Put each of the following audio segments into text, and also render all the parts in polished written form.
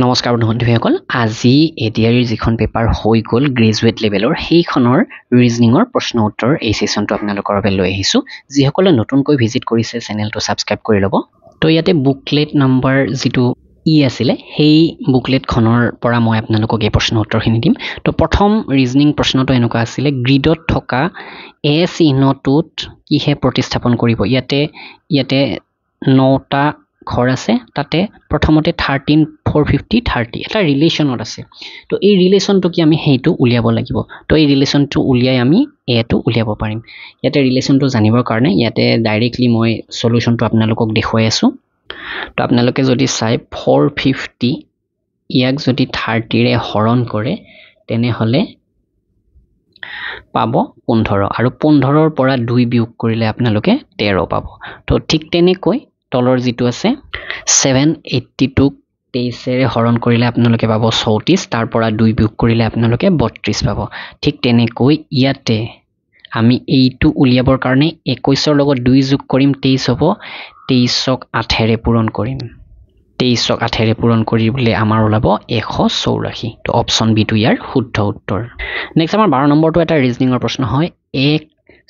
নমস্কাৰ বন্ধুসকল আজি এডিআৰিৰ যিখন পেপাৰ হৈ গ'ল গ্ৰেজুৱেট লেভেলৰ সেইখনৰ ৰিজনিঙৰ প্ৰশ্ন উত্তৰ এই সেশনটো আপোনালোকৰ বাবে লৈ আহিছো যিসকলে নতুনকৈ ভিজিট কৰিছে চেনেলটো সাবস্ক্ৰাইব কৰি ল'ব তো ইয়াতে বুকলেট নাম্বাৰ যেটো আছিলে সেই বুকলেট খনৰ পৰা মই আপোনালোকক এই প্ৰশ্ন উত্তৰখিনি দিম তো প্ৰথম ৰিজনিং প্ৰশ্নটো এনেকুৱা আছিলে গ্ৰিডত থকা এ চিহ্নটোত কিহে প্ৰতিস্থাপন কৰিব ইয়াতে 9টা ঘৰ আছে তাতে প্ৰথমতে 13 450 30 এটা ৰিলেশনত আছে তো এই ৰিলেশনটো কি আমি হেইটো উলিয়াব লাগিব তো এই ৰিলেশনটো উলিয়াই আমি এটো উলিয়াব পাৰিম ইয়াতে ৰিলেশনটো জানিবৰ কাৰণে ইয়াতে ডাইৰেক্টলি মই সলিউশনটো আপোনালোকক দেখুৱাই আছো তো আপোনালোকে যদি চাই 450 ইয়াক যদি 30 ৰে হৰণ কৰে তেনে হলে পাব 15 আৰু 15 ৰ পৰা 2 বিয়োগ কৰিলে আপোনালোকে 13 পাব তো ঠিক তেনেকৈ তলৰ যেটো আছে 782 23 ৰে হৰণ কৰিলে আপোনালোকে পাব 34 তাৰ পৰা 2 বিয়োগ কৰিলে আপোনালোকে 32 পাব ঠিক তেনেকৈ ইয়াতে আমি এইটো উলিয়াবৰ কাৰণে 21 ৰ লগত 2 যোগ কৰিম 23 হ'ব 23ক 8 ৰে পূৰণ কৰিম 23ক 8 ৰে পূৰণ কৰিবলৈ আমাৰ ওলাব 184 তো অপচন বি টো ইয়াৰ শুদ্ধ উত্তৰ নেক্সট আমাৰ 12 নম্বৰটো এটা ৰিজনিঙৰ প্ৰশ্ন হয় এক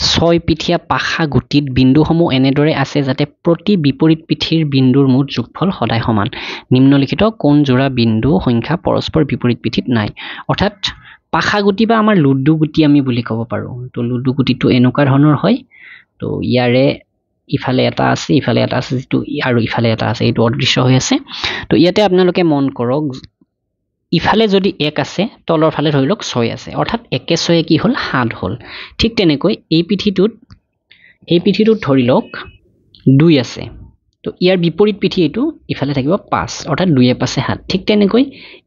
6 পিঠিয়া পাখা গুটিত বিন্দুসমূহ এনেদৰে আছে যাতে প্ৰতি বিপৰীত পিঠিৰ বিন্দুৰ মুঠ যোগফল সদায় সমান নিম্নলিখিত কোন জোড়া বিন্দু সংখ্যা পৰস্পৰ বিপৰীত পিঠিত নাই অৰ্থাৎ পাখা গুটি বা আমাৰ লুডু গুটি আমি বুলি ক'ব পাৰো তো লুডু গুটিটো এনেকুৱা ধৰণৰ হয় তো ইয়াৰে ইফালে এটা আছে যেটো আৰু ইফালে এটা আছে এইটো অদৃশ্য হৈ আছে তো ইয়াতে আপোনালোকে মন কৰক ইফালে যদি 1 আছে তলৰ ফালে ধৰি লওক 6 আছে অৰ্থাৎ 1 কে 6 কি হল 7 হল ঠিক তেনেকৈ এই পিঠিটোত ধৰি লওক 2 আছে তো ইয়াৰ বিপৰীত পিঠি এটো ইফালে থাকিব 5 অৰ্থাৎ 2 এ 5 7 ঠিক তেনেকৈ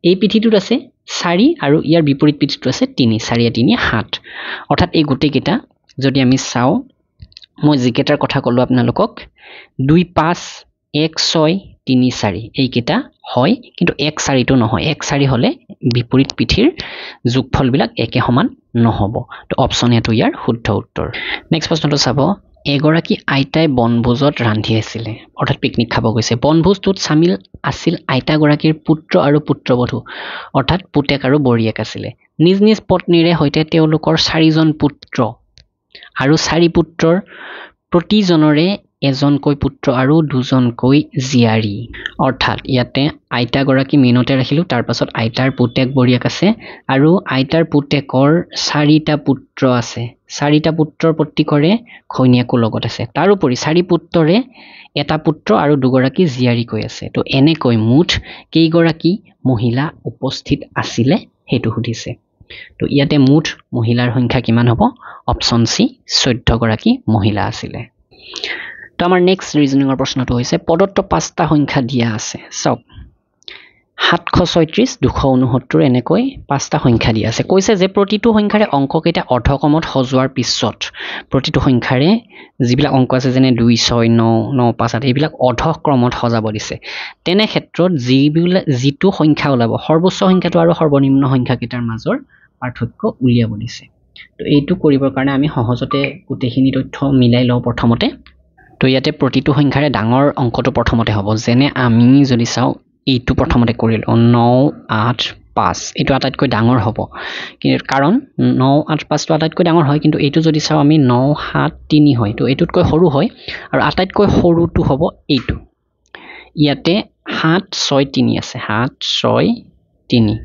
এই পিঠিটোত আছে 4 আৰু ইয়াৰ বিপৰীত পিঠিটো আছে 3 4 3 7 অৰ্থাৎ এই গুটে কেটা যদি আমি চাও মই জিকেটাৰ কথা কলো আপোনালোকক 2 5 1 6 3 4 এই কেটা হয় কিন্তু 1 4 টো নহয় 1 4 হলে বিপৰীত পিঠিৰ যোগফল বিলাক একে সমান নহব তো অপচন এটো ইয়াৰ শুদ্ধ উত্তৰ নেক্সট প্ৰশ্নটো চাব এগৰাকী আইতাই বনভোজত ৰান্ধি আছিল অৰ্থাৎ পিকনিক খাব গৈছে বনভোজটোত সামিল আছিল আইতা গৰাকীৰ পুত্ৰ আৰু পুত্ৰবধূ অৰ্থাৎ পুতেক আৰু বৰিয়েক আছিল নিজ নিজ পত্নীৰে হৈতে তেওঁলোকৰ 4জন পুত্ৰ আৰু 4 পুত্ৰৰ প্ৰতিজনৰে এজনকৈ পুত্ৰ আৰু দুজনকৈ জিয়াৰী অৰ্থাৎ ইয়াতে আইতা গৰাকী মেইনতে ৰাখিলো তাৰ পাছত আইতাৰ পুতেক বৰিয়েক আছে আৰু আইতাৰ পুতেকৰ 4টা পুত্ৰ আছে 4টা পুত্ৰৰ প্ৰতিকৰে খৈনিয়াকো লগত আছে তাৰ উপৰি 4 পুত্ৰৰে এটা পুত্ৰ আৰু দুগৰাকী জিয়াৰী কৈ আছে তো এনেকৈ মুঠ কেইগৰাকী মহিলা উপস্থিত আছিল হেতু সুধিছে তো ইয়াতে মুঠ মহিলাৰ সংখ্যা কিমান হ'ব অপচন সি 14 গৰাকী মহিলা আছিল তো আমাৰ নেক্সট ৰিজনিঙৰ প্ৰশ্নটো হৈছে পদত্ব 5টা সংখ্যা দিয়া আছে সব 736 269 এনেকৈ 5টা সংখ্যা দিয়া আছে কৈছে যে প্ৰতিটো সংখ্যাৰে অংককেইটা অৰ্ধক্ৰমত সজোৱাৰ পিছত প্ৰতিটো সংখ্যাৰে যিবিলাক অংক আছে যেনে 2 6 9 9 5 8 এইবিলাক অৰ্ধক্ৰমত সজাব দিছে তেনে ক্ষেত্ৰত যিটো সংখ্যা ওলাব সৰ্বোচ্চ সংখ্যাটো আৰু সৰ্বনিম্ন সংখ্যাকেইটাৰ মাজৰ পাৰ্থক্য উলিয়াব দিছে তো এইটো কৰিবৰ কাৰণে আমি সহজতে গোটেইখিনি তথ্য মিলাই লওঁ প্ৰথমতে তো ইয়াতে প্ৰতিটো সংখ্যাৰে ডাঙৰ অংকটো প্ৰথমতে হ'ব যেনে আমি যদি চাও এইটো প্ৰথমতে কৰিলো 9 8 5 এইটো আটাইতকৈ ডাঙৰ হ'ব কাৰণ 9 8 5 টো আটাইতকৈ ডাঙৰ হয় কিন্তু এইটো যদি চাও আমি 9 7 3 হয় তো এইটোতকৈ সৰু হয় আৰু আটাইতকৈ সৰুটো হ'ব এইটো ইয়াতে 7 6 3 আছে 7 6 3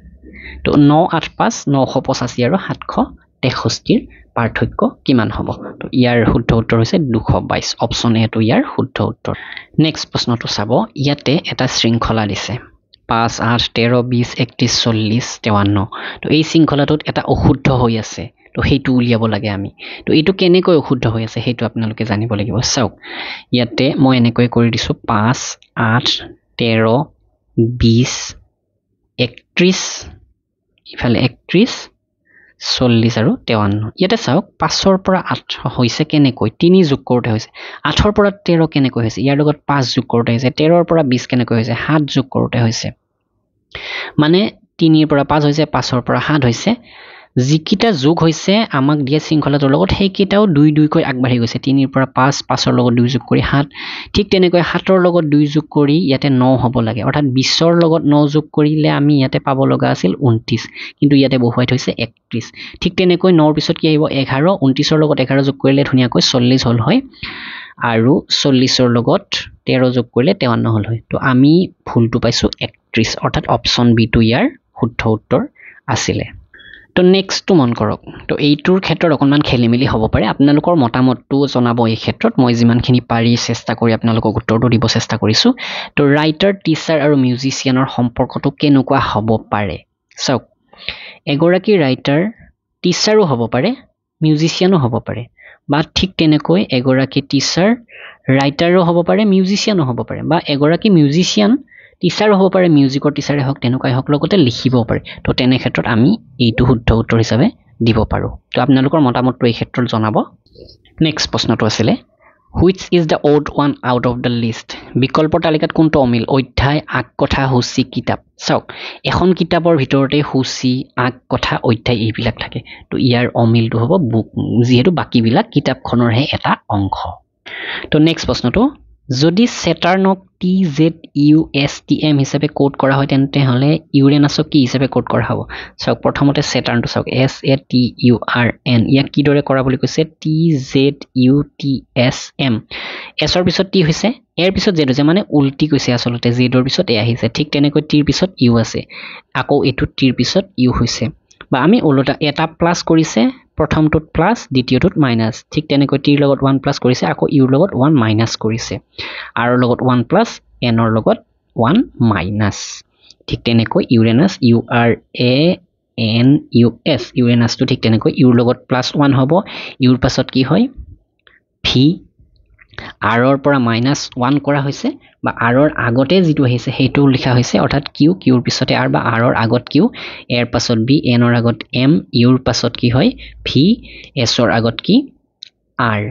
তো 9 8 5 985 আৰু 763 পাৰ্থক্য কিমান হ'ব তো ইয়াৰ শুদ্ধ উত্তৰ হৈছে 222 অপচন এ টো ইয়াৰ শুদ্ধ উত্তৰ নেক্সট প্ৰশ্নটো চাব ইয়াতে এটা শৃংখলা দিছে 5 8 13 20 31 40 53 তো এই শৃংখলাটোত এটা অশুদ্ধ হৈ আছে তো হেতু উলিয়াব লাগে আমি তো এইটো কেনেকৈ অশুদ্ধ হৈ আছে হেতু আপোনালোকে জানিব লাগিব চাওক ইয়াতে মই এনেকৈ কৰি দিছো 5 8 13 20 31 ইফালে 31 40 আৰু 53 ইয়াতে চাওক 5 ৰ পৰা 8 হৈছে কেনেকৈ 3 যোগ কৰোতে হৈছে 8 ৰ পৰা 13 কেনেকৈ হৈছে ইয়াৰ লগত 5 যোগ কৰোতে হৈছে 13 ৰ পৰা 20 কেনেকৈ হৈছে 7 যোগ কৰোতে হৈছে মানে 3 ৰ পৰা 5 হৈছে 5 ৰ পৰা 7 হৈছে যিকিটা যোগ হৈছে আমাক দিয়া শৃংখলাটোৰ লগত সেইকেইটাও 2 2 কৈ আগবাঢ়ি গৈছে 3 ৰ পৰা 5 5 ৰ লগত 2 যোগ কৰি 7 ঠিক তেনেকৈ 7 ৰ লগত 2 যোগ কৰি ইয়াতে 9 হ'ব লাগে অৰ্থাৎ 20 ৰ লগত 9 যোগ কৰিলে আমি ইয়াতে পাব লগা আছিল 29 কিন্তু ইয়াতে বহুৱাই থৈছে 31 ঠিক তেনেকৈ 9 ৰ পিছত কি আহিব 11 29 ৰ লগত 11 যোগ কৰিলে ধুনীয়াকৈ 40 হ'ল হয় আৰু 40 ৰ লগত 13 যোগ কৰিলে 53 হ'ল হয় তো আমি ভুলটো পাইছো 31 অৰ্থাৎ অপচন বি টো ইয়াৰ শুদ্ধ উত্তৰ আছিলে তো নেক্সটটো মন কৰক তো এইটোৰ ক্ষেত্ৰত অকনমান খেলিমেলি হ'ব পাৰে আপোনালোকৰ মতামতটো জনাব এই ক্ষেত্ৰত মই যিমানখিনি পাৰি চেষ্টা কৰি আপোনালোকক উত্তৰটো দিব চেষ্টা কৰিছো তো ৰাইটাৰ টিচাৰ আৰু মিউজিচিয়ানৰ সম্পৰ্কটো কেনেকুৱা হ'ব পাৰে চাওক এগৰাকী ৰাইটাৰ টিচাৰো হ'ব পাৰে মিউজিচিয়ানো হ'ব পাৰে বা ঠিক তেনেকৈ এগৰাকী টিচাৰ ৰাইটাৰো হ'ব পাৰে মিউজিচিয়ানো হ'ব পাৰে বা এগৰাকী মিউজিচিয়ান টিচাৰ হ'ব পাৰে মিউজিকৰ টিচাৰে হওক তেনেকুৱাই হওক লগতে লিখিব পাৰে তো তেনে ক্ষেত্ৰত আমি এইটো শুদ্ধ উত্তৰ হিচাপে দিব পাৰো তো আপোনালোকৰ মতামতটো এই ক্ষেত্ৰত জনাব নেক্সট প্ৰশ্নটো আছিলে which is the odd one out of the least বিকল্প তালিকাত কোনটো অমিল অধ্যায় আগ কথা সূচী কিতাপ চাওক এখন কিতাপৰ ভিতৰতে সূচী আগ কথা অধ্যায় এইবিলাক থাকে তো ইয়াৰ অমিলটো হ'ব বুক যিহেতু বাকীবিলাক কিতাপখনৰহে এটা অংশ তো নেক্সট প্ৰশ্নটো যদি সেটাৰ্নক TZUSTM হিচাপে কোড কৰা হয় তেন্তে হলে ইউৰেনাছক কি হিচাপে কোড কৰা হ'ব চাওক প্ৰথমতে সেটাৰ্নটো চাওক SATURN ইয়াক কিদৰে কৰা বুলি কৈছে TZUTSM এছৰ পিছত টি হৈছে এৰ পিছত জেড হৈছে মানে উল্টি কৈছে আচলতে জেডৰ পিছত এ আহিছে ঠিক তেনেকৈ টিৰ পিছত ইউ আছে আকৌ এইটো টিৰ পিছত ইউ হৈছে বা আমি ওলোটা এটা প্লাস কৰিছে প্ৰথমটোত প্লাস দ্বিতীয়টোত মাইনাস ঠিক তেনেকৈ টিৰ লগত 1 প্লাস কৰিছে আকৌ ইউৰ লগত 1 মাইনাস কৰিছে আৰৰ লগত 1 প্লাস এনৰ লগত 1 মাইনাস ঠিক তেনেকৈ ইউৰেনাছ URANUS ইউৰেনাছটো ঠিক তেনেকৈ ইউৰ লগত +1 হ'ব ইউৰ পাছত কি হয় ভি আৰৰ পৰা -1 কৰা হৈছে বা আৰৰ আগতে যেটো আহিছে হেইটো লিখা হৈছে অৰ্থাৎ কিউ কিউৰ পিছতে আৰ বা আৰৰ আগত কিউ এৰ পাছত বি এনৰ আগত এম ইউৰ পাছত কি হয় ভি এছৰ আগত কি R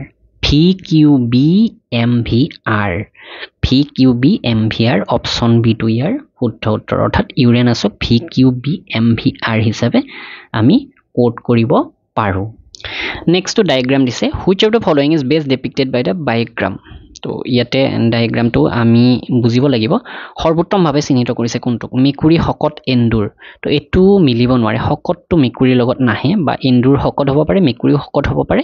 V Q B M V R V Q B M V R option B টো ইয়াৰ শুদ্ধ উত্তৰ অৰ্থাৎ ইউৰেনাছক V Q B M V R হিচাপে আমি কোড কৰিব পাৰো নেক্সট টু ডায়াগ্ৰাম দিছে which of the following is best depicted by the biogram তো ইয়াতে ডায়াগ্ৰামটো আমি বুজিব লাগিব সৰ্বোত্তমভাৱে চিহ্নিত কৰিছে কোনটো মেকুৰী হকত এন্দুৰ তো এটো মিলিব নোৱাৰে হকতটো মেকুৰীৰ লগত নাহে বা এন্দুৰ হকত হ'ব পাৰে মেকুৰী হকত হ'ব পাৰে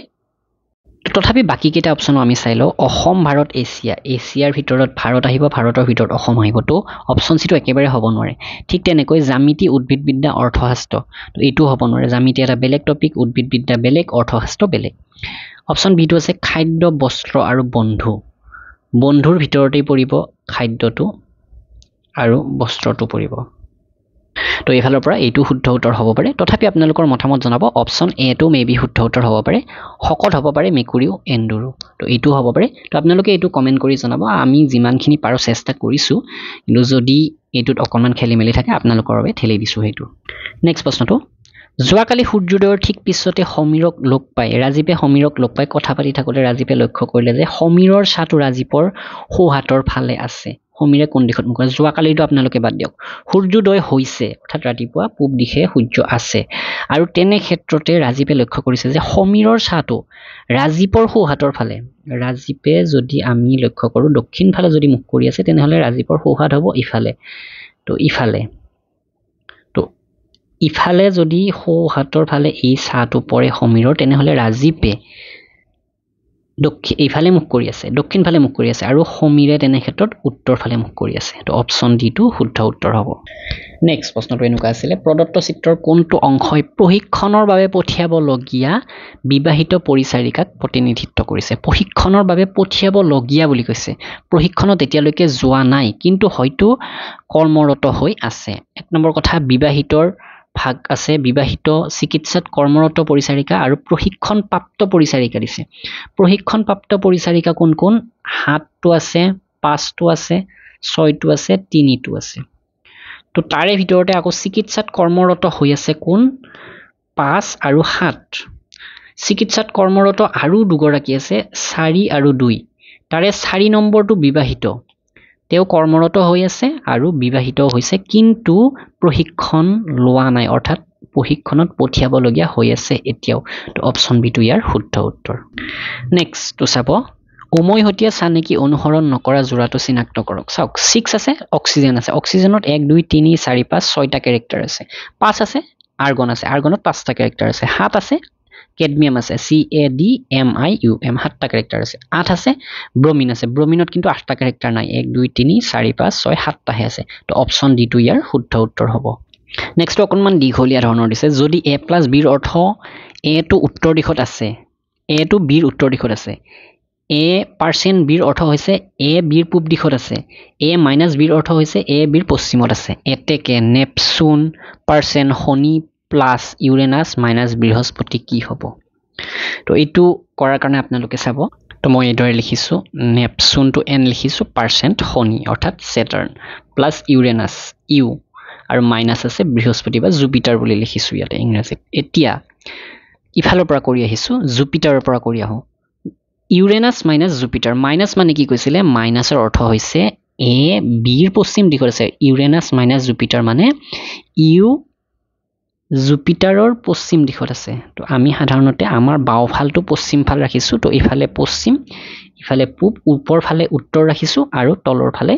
তথাপি বাকি কেইটা অপচন আমি চাই লও অসম ভাৰত এছিয়া এছিয়াৰ ভিতৰত ভাৰত আহিব ভাৰতৰ ভিতৰত অসম আহিব তো অপচন সিটো একেবাৰে হ'ব নোৱাৰে ঠিক তেনেকৈ জামিতি উদ্ভিদবিদ্যা অৰ্থশাস্ত্ৰ তো এইটো হ'ব নোৱাৰে জামিতি এটা বেলেগ টপিক উদ্ভিদবিদ্যা বেলেগ অৰ্থশাস্ত্ৰ বেলেগ অপচন বি টো আছে খাদ্য বস্ত্ৰ আৰু বন্ধু বন্ধুৰ ভিতৰতেই পৰিব খাদ্যটো আৰু বস্ত্ৰটো পৰিব তো এফালৰ পৰা এইটো শুদ্ধ উত্তৰ হ'ব পাৰে তথাপি আপোনালোকৰ মতামত জনাব অপচন এ টো মেবি শুদ্ধ উত্তৰ হ'ব পাৰে হকত হ'ব পাৰে মেকুৰীও এন্দুৰো তো এইটো হ'ব পাৰে তো আপোনালোকে এইটো কমেন্ট কৰি জনাব আমি যিমানখিনি পাৰো চেষ্টা কৰিছো কিন্তু যদি এইটোত অকনমান খেলিমেলি থাকে আপোনালোকৰ বাবে ঠেলি দিছো হেতু নেক্সট প্ৰশ্নটো যোৱাকালি সূৰ্যোদয়ৰ ঠিক পিছতে সমীৰক লগ পাই ৰাজীৱে সমীৰক লগ পাই কথা পাতি থাকোতে ৰাজীৱে লক্ষ্য কৰিলে যে সমীৰৰ ছাটো ৰাজীৱৰ সোহাতৰ ফালে আছে সমীৰে কোন দিশত মুখ কৰে যোৱাকালিটো আপোনালোকে বাদ দিয়ক সূৰ্যোদয় হৈছে অৰ্থাৎ ৰাতিপুৱা পূব দিশে সূৰ্য আছে আৰু তেনে ক্ষেত্ৰতে ৰাজীৱে লক্ষ্য কৰিছে যে সমীৰৰ ছাটো ৰাজীৱৰ সোহাতৰ ফালে ৰাজীৱে যদি আমি লক্ষ্য কৰো দক্ষিণ ফালে যদি মুখ কৰি আছে তেনেহলে ৰাজীৱৰ সোহাত হ'ব ইফালে তো ইফালে যদি সোহাতৰ ফালে এই ছাটো পৰে সমীৰৰ তেনেহলে ৰাজীৱে ইফালে মুখ কৰি আছে দক্ষিণ ফালে মুখ কৰি আছে আৰু সমীৰে তেনে ক্ষেত্ৰত উত্তৰ ফালে মুখ কৰি আছে তো অপচন ডি টো শুদ্ধ উত্তৰ হ'ব নেক্সট প্ৰশ্নটো এনেকুৱা আছিল প্ৰদত্ত চিত্ৰৰ কোনটো অংশই প্ৰশিক্ষণৰ বাবে পঠিয়াব লগিয়া বিবাহিত পৰিচাৰিকাক প্ৰতিনিধিত্ব কৰিছে প্ৰশিক্ষণৰ বাবে পঠিয়াব লগিয়া বুলি কৈছে প্ৰশিক্ষণত এতিয়ালৈকে যোৱা নাই কিন্তু হয়তো কৰ্মৰত হৈ আছে এক নম্বৰ কথা বিবাহিতৰ ভাগ আছে বিবাহিত চিকিৎসাত কৰ্মৰত পৰিচাৰিকা আৰু প্ৰশিক্ষণপ্ৰাপ্ত পৰিচাৰিকা দিছে প্ৰশিক্ষণপ্ৰাপ্ত পৰিচাৰিকা কোন কোন 7টো আছে 5টো আছে 6টো আছে 3টো আছে তো তাৰে ভিতৰতে আকৌ চিকিৎসাত কৰ্মৰত হৈ আছে কোন 5 আৰু 7 চিকিৎসাত কৰ্মৰত আৰু দুগৰাকী আছে 4 আৰু 2 তাৰে 4 নম্বৰটো বিবাহিত তেও কৰ্মৰত হৈ আছে আৰু বিবাহিত হৈছে কিন্তু প্ৰশিক্ষণ লোৱা নাই অৰ্থাৎ প্ৰশিক্ষণত পঠিয়াবলগীয়া হৈ আছে এতিয়াও তো অপচন বি টো ইয়াৰ শুদ্ধ উত্তৰ নেক্সট তো চাব উমৈহতীয়া চানেকি অনুসৰণ নকৰা জোৰাটো চিনাক্ত কৰক চাওক 6 আছে অক্সিজেন আছে অক্সিজেনত 1 2 3 4 5 6টা ক্যাৰেক্টাৰ আছে 5 আছে আৰ্গন আছে আৰ্গনত 5টা ক্যাৰেক্টাৰ আছে 7 আছে কেডমিয়াম আছে CADMIUM 7টা ক্যাৰেক্টাৰ আছে 8 আছে ব্ৰোমিন আছে ব্ৰোমিনত কিন্তু 8টা ক্যাৰেক্টাৰ নাই 1 2 3 4 5 6 7টা হে আছে তো অপচন ডি টো ইয়াৰ শুদ্ধ উত্তৰ হ'ব নেক্সট অকনমান দীঘলীয়া ধৰণৰ দিছে যদি a + b ৰ অৰ্থ a টো উত্তৰ দিশত আছে a টো b ৰ উত্তৰ দিশত আছে a% b ৰ অৰ্থ হৈছে a b ৰ পূব দিশত আছে a - b ৰ অৰ্থ হৈছে a b ৰ পশ্চিমত আছে এতেকে নেপচুন পাৰ্সেন্ট শনি প্লাস ইউৰেনাস মাইনাস বৃহস্পতি কি হ'ব তো এইটো কৰাৰ কাৰণে আপোনালোকে চাব তো মই এইদৰে লিখিছো নেপচুন টু n লিখিছো পাৰ্সেন্ট শনি অৰ্থাৎ সেটাৰ্ন প্লাস ইউৰেনাস ইউ আৰু মাইনাস আছে বৃহস্পতি বা জুপিটাৰ বুলি লিখিছো ইয়াতে ইংৰাজীত এতিয়া ইফালৰ পৰা কৰি আহিছো জুপিটাৰৰ পৰা কৰি আহো ইউৰেনাস মাইনাস জুপিটাৰ মাইনাস মানে কি কৈছিলে মাইনাসৰ অৰ্থ হৈছে a b ৰ পশ্চিম দিশত আছে ইউৰেনাস মাইনাস জুপিটাৰ মানে ইউ জুপিটাৰৰ পশ্চিম দিশত আছে তো আমি সাধাৰণতে আমাৰ বাওফালটো পশ্চিম ফাল ৰাখিছো তো ইফালে পশ্চিম ইফালে পূব ওপৰ ফালে উত্তৰ ৰাখিছো আৰু তলৰ ফালে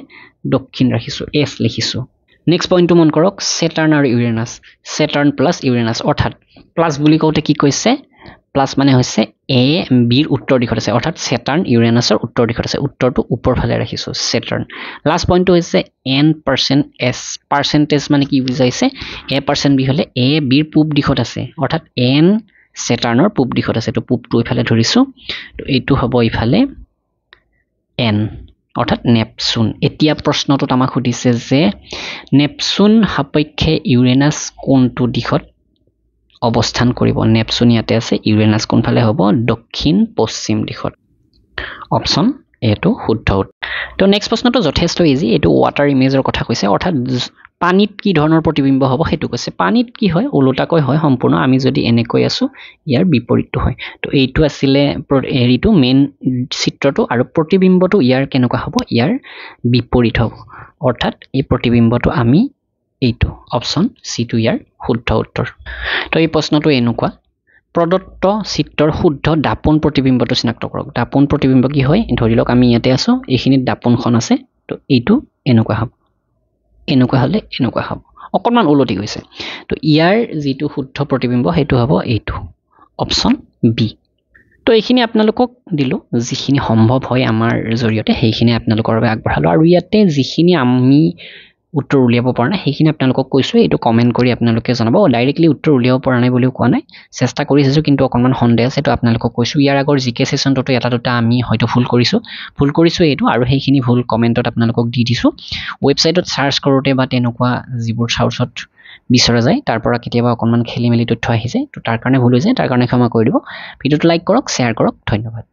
দক্ষিণ ৰাখিছো এস লিখিছো নেক্সট পইণ্টটো মন কৰক সেটাৰ্ন আৰু ইউৰেনাস সেটাৰ্ন প্লাস ইউৰেনাস অৰ্থাৎ প্লাস বুলি কওঁতে কি কৈছে প্লাস মানে হৈছে a b ৰ উত্তৰ দিশত আছে অৰ্থাৎ সেটাৰ্ন ইউৰেনাসৰ উত্তৰ দিশত আছে উত্তৰটো ওপৰ ফালে ৰাখিছো সেটাৰ্ন লাষ্ট পইণ্টটো হৈছে n%s পাৰ্সেন্টেজ মানে কি বুজাইছে a% b হলে a b ৰ পূব দিশত আছে অৰ্থাৎ n সেটাৰ্নৰ পূব দিশত আছে তো পূবটো ইফালে ধৰিছো তো এইটো হ'ব ইফালে n অৰ্থাৎ নেপচুন এতিয়া প্ৰশ্নটোত আমাক সুধিছে যে নেপচুন সাপেক্ষে ইউৰেনাস কোনটো দিশত অৱস্থান কৰিব নেপচুন ইয়াতে আছে ইউৰেনাস কোনফালে হ'ব দক্ষিণ পশ্চিম দিশত অপচন এ টো শুদ্ধ তো নেক্সট প্ৰশ্নটো যথেষ্ট ইজি এটো ওয়াটাৰ ইমেজৰ কথা কৈছে অৰ্থাৎ পানীত কি ধৰণৰ প্ৰতিবিম্ব হ'ব হেতু কৈছে পানীত কি হয় উলটাকৈ হয় সম্পূৰ্ণ আমি যদি এনেকৈ আছো ইয়াৰ বিপৰীতটো হয় তো এইটো আছিলে এৰিটো মেইন চিত্ৰটো আৰু প্ৰতিবিম্বটো ইয়াৰ কেনেকুৱা হ'ব ইয়াৰ বিপৰীত হ'ব অৰ্থাৎ এই প্ৰতিবিম্বটো আমি এইটো অপচন সি টো ইয়াৰ শুদ্ধ উত্তৰ তো এই প্ৰশ্নটো এনেকুৱা প্ৰদত্ত চিত্ৰৰ শুদ্ধ দাপন প্ৰতিবিম্বটো চিনাক্ত কৰক দাপন প্ৰতিবিম্ব কি হয় ধৰি লওক আমি ইয়াতে আছো এইখিনিত দাপনখন আছে তো এইটো এনেকুৱা হ'ব এনেকুৱা হলে এনেকুৱা হ'ব অকনমান উলটি গৈছে তো ইয়াৰ যেটো শুদ্ধ প্ৰতিবিম্ব হেতু হ'ব এইটো অপচন বি তো এইখিনি আপোনালোকক দিলো যিখিনি সম্ভৱ হয় আমাৰ জৰিয়তে সেইখিনি আপোনালোকৰ বাবে আগবঢ়ালো আৰু ইয়াতে যিখিনি আমি উত্তৰ উলিয়াব পৰা নাই সেইখিনি আপোনালোকক কৈছো এইটো কমেন্ট কৰি আপোনালোকে জনাব ডাইৰেক্টলি উত্তৰ উলিয়াব পৰা নাই বুলিও কোৱা নাই চেষ্টা কৰিছো কিন্তু অকনমান সন্দেহ আছে তো আপোনালোকক কৈছো ইয়াৰ আগৰ জিকে সেশনটো এটা দুটা আমি হয়তো ভুল কৰিছো এইটো আৰু সেইখিনি ভুল কমেন্টত আপোনালোকক দি দিছো ওয়েবসাইটত সাৰ্চ কৰোতে বা তেনেকুৱা যিবোৰ সাউচত বিচৰা যায় তাৰ পৰা কেতিয়াবা অকনমান খেলিমেলি তথ্য আহি যায় তো তাৰ কাৰণে ভুল হৈ যায় তাৰ কাৰণে ক্ষমা কৰি দিব ভিডিওটো লাইক কৰক শেয়াৰ কৰক ধন্যবাদ